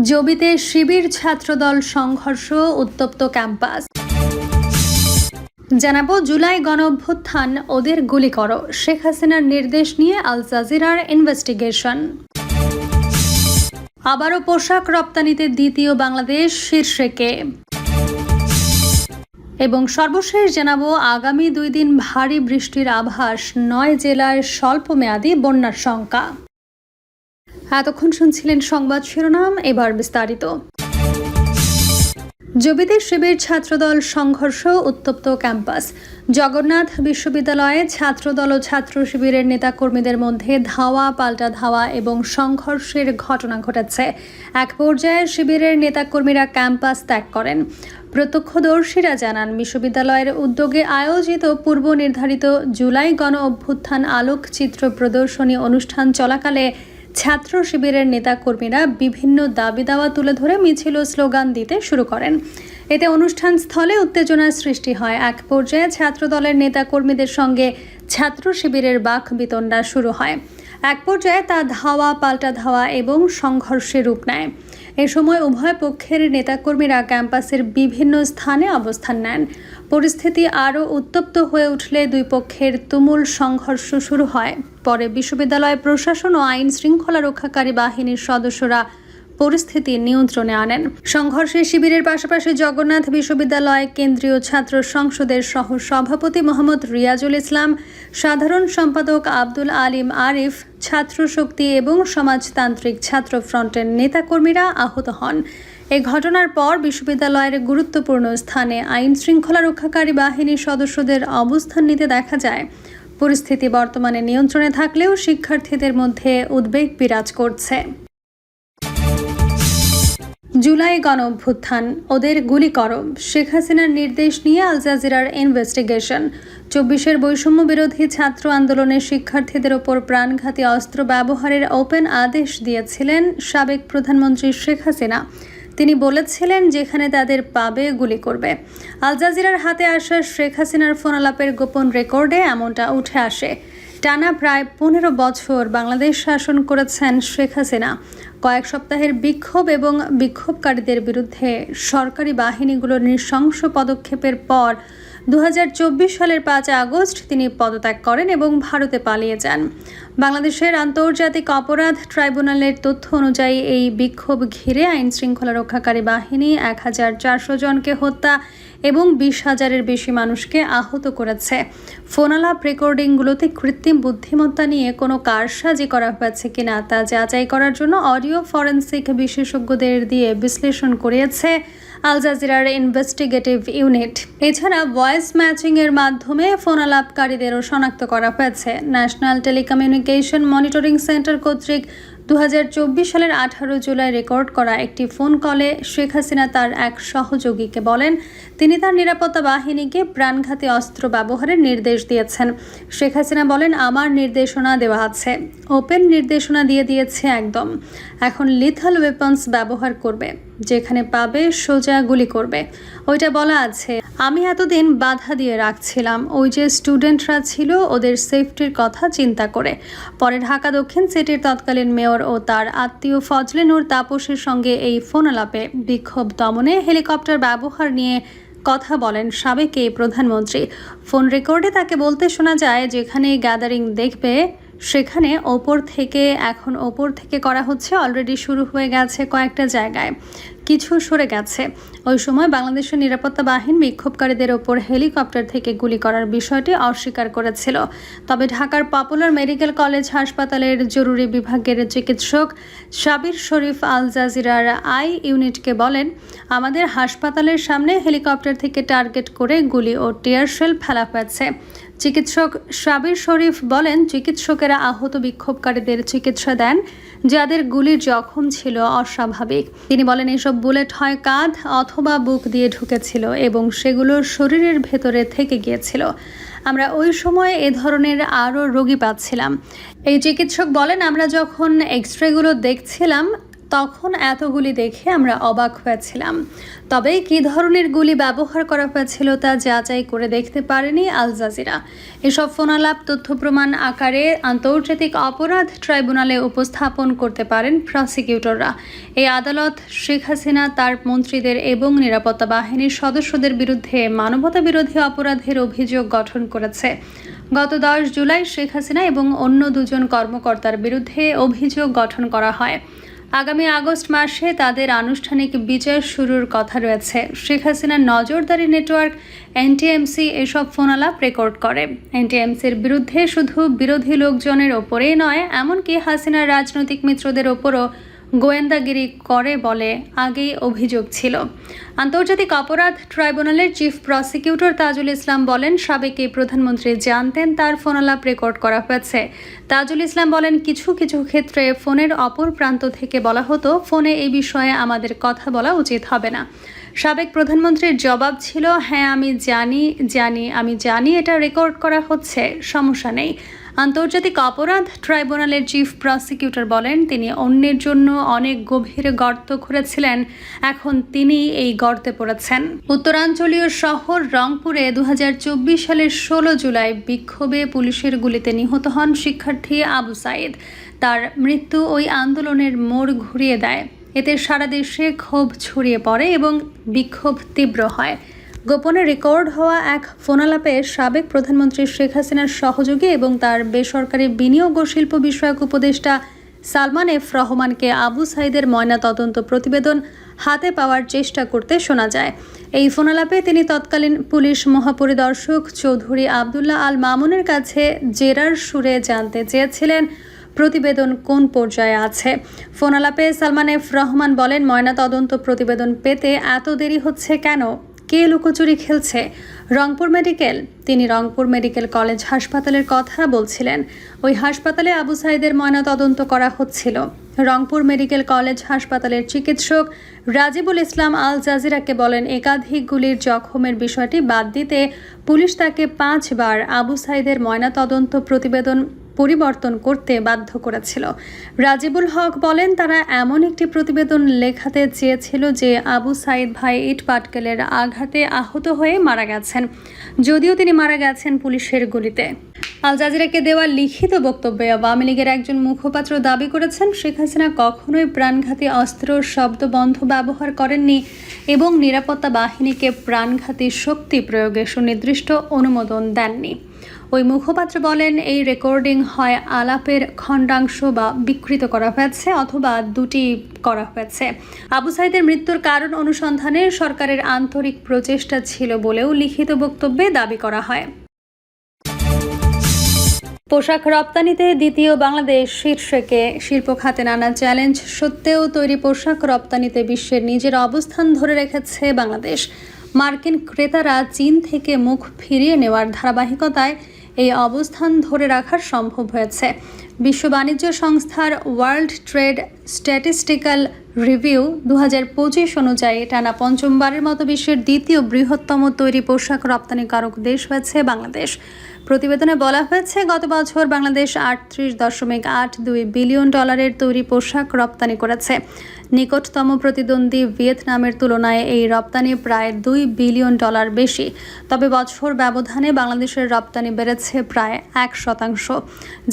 জবিতে শিবির ছাত্রদল সংঘর্ষ, উত্তপ্ত ক্যাম্পাস। জানাবো জুলাই গণঅভ্যুত্থান, ওদের গুলি করো, শেখ হাসিনার নির্দেশ নিয়ে আল জাজিরার ইনভেস্টিগেশন। আবারও পোশাক রপ্তানিতে দ্বিতীয় বাংলাদেশ শীর্ষে। এবং সর্বশেষ জানাবো আগামী 2 দিন ভারী বৃষ্টির আভাস, 9 জেলার স্বল্পমেয়াদী বন্যার শঙ্কা। এতক্ষণ শুনছিলেন সংবাদ শিরোনাম, এবার বিস্তারিত। জবিতে শিবির ছাত্রদল সংঘর্ষ, উত্তপ্ত ক্যাম্পাস। জগন্নাথ বিশ্ববিদ্যালয়ে ছাত্রদল ও ছাত্র শিবিরের নেতাকর্মীদের মধ্যে ধাওয়া পাল্টা ধাওয়া এবং সংঘর্ষের ঘটনা ঘটেছে। এক পর্যায়ে শিবিরের নেতাকর্মীরা ক্যাম্পাস ত্যাগ করেন। প্রত্যক্ষদর্শীরা জানান, বিশ্ববিদ্যালয়ের উদ্যোগে আয়োজিত পূর্ব নির্ধারিত জুলাই গণ অভ্যুত্থান আলোকচিত্র প্রদর্শনী অনুষ্ঠান চলাকালে ছাত্র শিবিরের নেতাকর্মীরা বিভিন্ন দাবি দাওয়া তুলে ধরে মিছিল ও স্লোগান দিতে শুরু করেন। এতে অনুষ্ঠান স্থলে উত্তেজনার সৃষ্টি হয়। এক পর্যায়ে ছাত্রদলের নেতাকর্মীদের সঙ্গে ছাত্র শিবিরের বাক বিতণ্ডা শুরু হয়। এক পর্যায়ে তা ধাওয়া পাল্টা ধাওয়া এবং সংঘর্ষে রূপ নেয়। এ সময় উভয় পক্ষের নেতাকর্মীরা ক্যাম্পাসের বিভিন্ন স্থানে অবস্থান নেন। পরিস্থিতি আরও উত্তপ্ত হয়ে উঠলে দুই পক্ষের তুমুল সংঘর্ষ শুরু হয়। পরে বিশ্ববিদ্যালয় প্রশাসন ও আইন শৃঙ্খলা রক্ষাকারী বাহিনীর সদস্যরা পরিস্থিতি নিয়ন্ত্রণে আনেন। সংঘর্ষে শিবিরের পাশাপাশি জগন্নাথ বিশ্ববিদ্যালয় কেন্দ্রীয় ছাত্র সংসদের সহ সভাপতি মোহাম্মদ রিয়াজুল ইসলাম, সাধারণ সম্পাদক আব্দুল আলিম আরিফ, ছাত্র শক্তি এবং সমাজতান্ত্রিক ছাত্র ফ্রন্টের নেতাকর্মীরা আহত হন। এই ঘটনার পর বিশ্ববিদ্যালয়ের গুরুত্বপূর্ণ স্থানে আইন শৃঙ্খলা রক্ষাকারী বাহিনীর সদস্যদের অবস্থান নিতে দেখা যায়। পরিস্থিতি বর্তমানে নিয়ন্ত্রণে থাকলেও শিক্ষার্থীদের মধ্যে উদ্বেগ বিরাজ করছে। জুলাই গণঅভ্যুত্থান, ওদের গুলি করো, শেখ হাসিনার নির্দেশ নিয়ে আল জাজিরার ইনভেস্টিগেশন। 24-এর বৈষম্য বিরোধী ছাত্র আন্দোলনের শিক্ষার্থীদের ওপর প্রাণঘাতী অস্ত্র ব্যবহারের ওপেন আদেশ দিয়েছিলেন সাবেক প্রধানমন্ত্রী শেখ হাসিনা। তিনি বলেছিলেন, যেখানে তাদের পাবে গুলি করবে। আল জাজিরার হাতে আসা শেখ হাসিনার ফোনালাপের গোপন রেকর্ডে এমনটা উঠে আসে। টানা প্রায় 15 বছর বাংলাদেশ শাসন করেছেন শেখ হাসিনা। কয়েক সপ্তাহের বিক্ষোভ এবং বিক্ষোভকারীদের বিরুদ্ধে সরকারি বাহিনীগুলোর নৃশংস পদক্ষেপের পর 2024 সালের 5 আগস্ট তিনি পদত্যাগ করেন এবং ভারতে পালিয়ে যান। বাংলাদেশের আন্তর্জাতিক অপরাধ ট্রাইব্যুনালের তথ্য অনুযায়ী এই বিক্ষোভ ঘিরে আইন শৃঙ্খলা রক্ষাকারী বাহিনী 1400 জনকে হত্যা এবং 20,000-এর বেশি মানুষকে আহত করেছে। ফোনালাপ রেকর্ডিংগুলোতে কৃত্রিম বুদ্ধিমত্তা নিয়ে কোনো কারসাজি করা হয়েছে কিনা তা যাচাই করার জন্য অডিও ফরেনসিক বিশেষজ্ঞদের দিয়ে বিশ্লেষণ করিয়েছে আল জাজিরার ইনভেস্টিগেটিভ ইউনিট। এছাড়া ভয়েস ম্যাচিংয়ের মাধ্যমে ফোনালাপকারীদেরও শনাক্ত করা হয়েছে। ন্যাশনাল টেলিকমিউনিকেশন মনিটরিং সেন্টার কর্তৃক 2024 সালের 18 জুলাই রেকর্ড করা একটি ফোন কলে শেখ হাসিনা তার এক সহযোগীকে বলেন, তিনি তার নিরাপত্তা বাহিনীকে প্রাণঘাতী অস্ত্র ব্যবহারের নির্দেশ দিয়েছেন। শেখ হাসিনা বলেন, আমার নির্দেশনা দেওয়া আছে, ওপেন নির্দেশনা দিয়ে দিয়েছে একদম। এখন লিথাল ওয়েপন্স ব্যবহার করবে, যেখানে পাবে সোজা গুলি করবে। ওইটা বলা আছে। আমি এতদিন বাধা দিয়ে রাখছিলাম, ওই যে স্টুডেন্টরা ছিল ওদের সেফটির কথা চিন্তা করে। পরে ঢাকা দক্ষিণ সিটির তৎকালীন মেয়র ও তার আত্মীয় ফজলে নূর তাপসের সঙ্গে এই ফোনালাপে বিক্ষোভ দমনে হেলিকপ্টার ব্যবহার নিয়ে কথা বলেন সাবেক এই প্রধানমন্ত্রী। ফোন রেকর্ডে তাকে বলতে শোনা যায়, যেখানে গ্যাদারিং দেখবে সেখানে ওপর থেকে করা হচ্ছে, অলরেডি শুরু হয়ে গেছে কয়েকটা জায়গায়, কিছু সরে গেছে। ওই সময় বাংলাদেশের নিরাপত্তা বাহিনী বিক্ষোভকারীদের ওপর হেলিকপ্টার থেকে গুলি করার বিষয়টি অস্বীকার করেছিল। তবে ঢাকার পপুলার মেডিকেল কলেজ হাসপাতালের জরুরি বিভাগের চিকিৎসক সাবির শরীফ আল জাজিরার আই ইউনিটকে বলেন, আমাদের হাসপাতালের সামনে হেলিকপ্টার থেকে টার্গেট করে গুলি ও টিয়ার শেল ফেলা হয়েছে। চিকিৎসক সাবির শরীফ বলেন, চিকিৎসকেরা আহত বিক্ষোভকারীদের চিকিৎসা দেন, যাদের গুলির জখম ছিল অস্বাভাবিক। তিনি বলেন, এসব বুলেট হয় কাঁধ অথবা বুক দিয়ে ঢুকেছিল এবং সেগুলো শরীরের ভেতরে থেকে গিয়েছিল। আমরা ওই সময় এ ধরনের আরও রোগী পাচ্ছিলাম। এই চিকিৎসক বলেন, আমরা যখন এক্সরেগুলো দেখছিলাম তখন এতগুলি দেখে আমরা অবাক হয়েছিলাম। তবে কী ধরনের গুলি ব্যবহার করা হয়েছিল তা যাচাই করে দেখতে পারেনি আল জাজিরা। এসব ফোনালাপ তথ্য প্রমাণ আকারে আন্তর্জাতিক অপরাধ ট্রাইব্যুনালে উপস্থাপন করতে পারেন প্রসিকিউটররা। এই আদালত শেখ হাসিনা, তার মন্ত্রীদের এবং নিরাপত্তা বাহিনীর সদস্যদের বিরুদ্ধে মানবতাবিরোধী অপরাধের অভিযোগ গঠন করেছে। গত 10 জুলাই শেখ হাসিনা এবং অন্য 2 জন কর্মকর্তার বিরুদ্ধে অভিযোগ গঠন করা হয়। আগামী আগস্ট মাসে তাদের আনুষ্ঠানিক বিচার শুরুর কথা রয়েছে। শেখ হাসিনার নজরদারি নেটওয়ার্ক এনটিএমসি এসব ফোনালাপ রেকর্ড করে। এনটিএমসির বিরুদ্ধে শুধু বিরোধী লোকজনের ওপরেই নয়, এমনকি হাসিনার রাজনৈতিক মিত্রদের ওপরও গোয়েন্দাগিরি করে বলে আগেই অভিযোগ ছিল। আন্তর্জাতিক অপরাধ ট্রাইব্যুনালের চিফ প্রসিকিউটর তাজুল ইসলাম বলেন, সাবেক এই প্রধানমন্ত্রী জানতেন তার ফোনালাপ রেকর্ড করা হয়েছে। তাজুল ইসলাম বলেন, কিছু কিছু ক্ষেত্রে ফোনের অপর প্রান্ত থেকে বলা হতো, ফোনে এই বিষয়ে আমাদের কথা বলা উচিত হবে না। সাবেক প্রধানমন্ত্রীর জবাব ছিল, হ্যাঁ আমি জানি এটা রেকর্ড করা হচ্ছে, সমস্যা নেই। আন্তর্জাতিক অপরাধ ট্রাইব্যুনালের চিফ প্রসিকিউটর বলেন, তিনি অন্যের জন্য অনেক গভীর গর্ত খুঁড়েছিলেন, এখন তিনি এই গর্তে পড়েছেন। উত্তরাঞ্চলীয় শহর রংপুরে 2024 সালের 16 জুলাই বিক্ষোভে পুলিশের গুলিতে নিহত হন শিক্ষার্থী আবু সাইদ। তার মৃত্যু ওই আন্দোলনের মোড় ঘুরিয়ে দেয়। এতে সারা দেশে ক্ষোভ ছড়িয়ে পড়ে এবং বিক্ষোভ তীব্র হয়। গোপনে রেকর্ড হওয়া এক ফোনালাপে সাবেক প্রধানমন্ত্রী শেখ হাসিনার সহযোগী এবং তার বেসরকারি বিনিয়োগ ও শিল্প বিষয়ক উপদেষ্টা সালমান এফ রহমানকে আবু সাইদের ময়নাতদন্ত প্রতিবেদন হাতে পাওয়ার চেষ্টা করতে শোনা যায়। এই ফোনালাপে তিনি তৎকালীন পুলিশ মহাপরিদর্শক চৌধুরী আবদুল্লাহ আল মামুনের কাছে জেরার সুরে জানতে চেয়েছিলেন প্রতিবেদন কোন পর্যায়ে আছে। ফোনালাপে সালমান এফ রহমান বলেন, ময়নাতদন্ত প্রতিবেদন পেতে এত দেরি হচ্ছে কেন? কে লুকোচুরি খেলছে? তিনি রংপুর মেডিকেল কলেজ হাসপাতালের কথা বলছিলেন। ওই হাসপাতালে আবু সাইদের ময়নাতদন্ত করা হচ্ছিল। রংপুর মেডিকেল কলেজ হাসপাতালের চিকিৎসক রাজিবুল ইসলাম আল জাজিরাকে বলেন, একাধিক গুলির জখমের বিষয়টি বাদ দিতে পুলিশ তাকে 5 বার আবু সাইদের ময়নাতদন্ত প্রতিবেদন পরিবর্তন করতে বাধ্য করেছিল। রাজিবুল হক বলেন, তারা এমন একটি প্রতিবেদন লেখাতে চেয়েছিল যে আবু সাইদ ভাই ইট পাটকেলের আঘাতে আহত হয়ে মারা গেছেন, যদিও তিনি মারা গেছেন পুলিশের গুলিতে। আল জাজিরাকে দেওয়া লিখিত বক্তব্যে আওয়ামী লীগের একজন মুখপাত্র দাবি করেছেন, শেখ হাসিনা কখনোই প্রাণঘাতী অস্ত্র শব্দবন্ধ ব্যবহার করেননি এবং নিরাপত্তা বাহিনীকে প্রাণঘাতী শক্তি প্রয়োগে সুনির্দিষ্ট অনুমোদন দেননি। ওই মুখপাত্র বলেন, এই রেকর্ডিং হয় আলাপের খণ্ডাংশ বা বিকৃত করা হয়েছে অথবা দুটি করা হয়েছে। আবু সাইদের মৃত্যুর কারণ অনুসন্ধানে সরকারের আন্তরিক প্রচেষ্টা ছিল বলেও লিখিত বক্তব্যে দাবি করা হয়। পোশাক রপ্তানিতে দ্বিতীয় বাংলাদেশ শীর্ষকে। শিল্প খাতে নানা চ্যালেঞ্জ সত্ত্বেও তৈরি পোশাক রপ্তানিতে বিশ্বের নিজের অবস্থান ধরে রেখেছে বাংলাদেশ। মার্কিন ক্রেতারা চীন থেকে মুখ ফিরিয়ে নেওয়ার ধারাবাহিকতায় এই অবস্থান ধরে রাখা সম্ভব হয়েছে। বিশ্ব বাণিজ্য সংস্থার ওয়ার্ল্ড ট্রেড স্ট্যাটিস্টিক্যাল রিভিউ 2025 অনুযায়ী টানা পঞ্চমবারের মতো বিশ্বের দ্বিতীয় বৃহত্তম তৈরি পোশাক রপ্তানিকারক দেশ হয়েছে বাংলাদেশ। প্রতিবেদনে বলা হয়েছে, গত বছর বাংলাদেশ $38.82 বিলিয়ন তৈরি পোশাক রপ্তানি করেছে। নিকটতম প্রতিদ্বন্দ্বী ভিয়েতনামের তুলনায় এই রপ্তানি প্রায় $2 বিলিয়ন বেশি। তবে বছর ব্যবধানে বাংলাদেশের রপ্তানি বেড়েছে প্রায় 1%,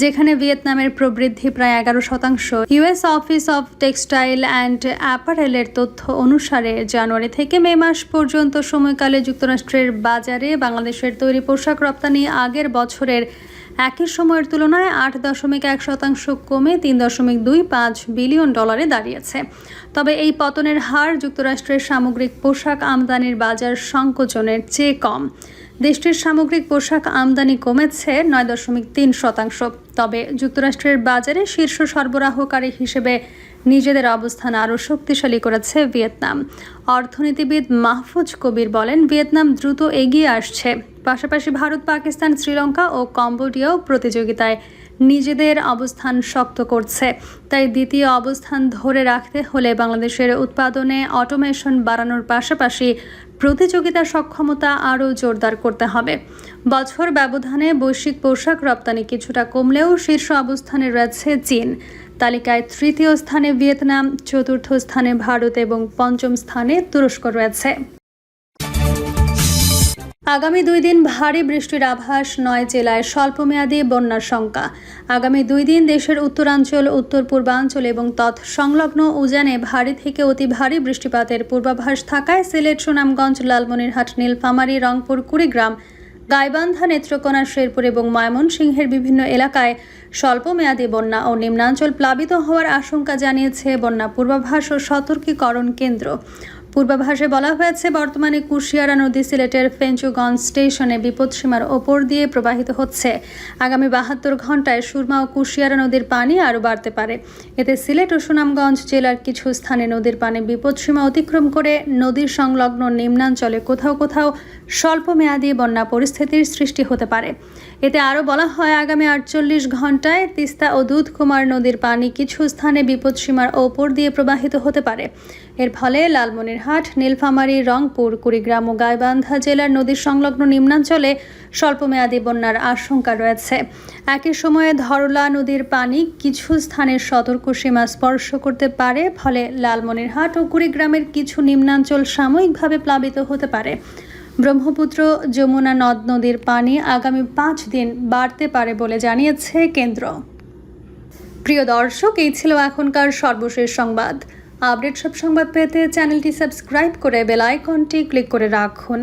যেখানে ভিয়েতনামের প্রবৃদ্ধি প্রায় 11%। US Office of Textile and অ্যাপারেলের তথ্য অনুসারে জানুয়ারি থেকে মে মাস পর্যন্ত সময়কালে যুক্তরাষ্ট্রের বাজারে বাংলাদেশের তৈরি পোশাক রপ্তানি আগের বছরের একই সময়ের তুলনায় 8.1% কমে $3.25 বিলিয়ন দাঁড়িয়েছে। তবে এই পতনের হার যুক্তরাষ্ট্রের সামগ্রিক পোশাক আমদানির বাজার সংকোচনের চেয়ে কম। দেশটির সামগ্রিক পোশাক আমদানি কমেছে 9.3%। তবে যুক্তরাষ্ট্রের বাজারে শীর্ষ সরবরাহকারী হিসেবে নিজেদের অবস্থান আরও শক্তিশালী করেছে ভিয়েতনাম। অর্থনীতিবিদ মাহফুজ কবির বলেন, ভিয়েতনাম দ্রুত এগিয়ে আসছে। পাশাপাশি ভারত, পাকিস্তান, শ্রীলঙ্কা ও কম্বোডিয়াও প্রতিযোগিতায় নিজেদের অবস্থান শক্ত করছে। তাই দ্বিতীয় অবস্থান ধরে রাখতে হলে বাংলাদেশের উৎপাদনে অটোমেশন বাড়ানোর পাশাপাশি প্রতিযোগিতা সক্ষমতা আরও জোরদার করতে হবে। বছর ব্যবধানে বৈশ্বিক পোশাক রপ্তানি কিছুটা কমলেও শীর্ষ অবস্থানে রয়েছে চীন। তালিকায় তৃতীয় স্থানে ভিয়েতনাম, চতুর্থ স্থানে ভারত এবং পঞ্চম স্থানে তুরস্ক রয়েছে। আগামী 2 দিন ভারী বৃষ্টির আভাস, 9 জেলায় স্বল্পমেয়াদী বন্যার শঙ্কা। আগামী 2 দিন দেশের উত্তরাঞ্চল, উত্তর পূর্বাঞ্চল এবং তৎসংলগ্ন উজানে ভারী থেকে অতি ভারী বৃষ্টিপাতের পূর্বাভাস থাকায় সিলেট, সুনামগঞ্জ, লালমনিরহাট, নীলফামারী, রংপুর, কুড়িগ্রাম, গাইবান্ধা, নেত্রকোনা, শেরপুর এবং ময়মনসিংহের বিভিন্ন এলাকায় স্বল্পমেয়াদী বন্যা ও নিম্নাঞ্চল প্লাবিত হওয়ার আশঙ্কা জানিয়েছে বন্যা পূর্বাভাস ও সতর্কীকরণ কেন্দ্র। পূর্বাভাসে বলা হয়েছে, বর্তমানে কুশিয়ারা নদী সিলেটের ফেঞ্চুগঞ্জ স্টেশনে বিপদসীমার ওপর দিয়ে প্রবাহিত হচ্ছে। আগামী 72 ঘন্টায় সুরমা ও কুশিয়ারা নদীর পানি আরও বাড়তে পারে। এতে সিলেট ও সুনামগঞ্জ জেলার কিছু স্থানে নদীর পানি বিপদসীমা অতিক্রম করে নদীর সংলগ্ন নিম্নাঞ্চলে কোথাও কোথাও স্বল্পমেয়াদী বন্যা পরিস্থিতির সৃষ্টি হতে পারে। এতে আরও বলা হয়, আগামী 48 ঘন্টায় তিস্তা ও দুধকুমার নদীর পানি কিছু স্থানে বিপদসীমার ওপর দিয়ে প্রবাহিত হতে পারে। এর ফলে লালমনিরহাট, নীলফামারী, রংপুর, কুড়িগ্রাম ও গাইবান্ধা জেলার নদীর সংলগ্ন নিম্নাঞ্চলে স্বল্পমেয়াদী বন্যার আশঙ্কা রয়েছে। একই সময়ে ধরলা নদীর পানি কিছু স্থানের সতর্ক সীমা স্পর্শ করতে পারে, ফলে লালমনিরহাট ও কুড়িগ্রামের কিছু নিম্নাঞ্চল সাময়িকভাবে প্লাবিত হতে পারে। ব্রহ্মপুত্র, যমুনা নদ-নদীর পানি আগামী 5 দিন বাড়তে পারে বলে জানিয়েছে কেন্দ্র। প্রিয় দর্শক, এই ছিল এখনকার সর্বশেষ সংবাদ। আপডেট সব সংবাদ পেতে চ্যানেলটি সাবস্ক্রাইব করে বেল আইকনটি ক্লিক করে রাখুন।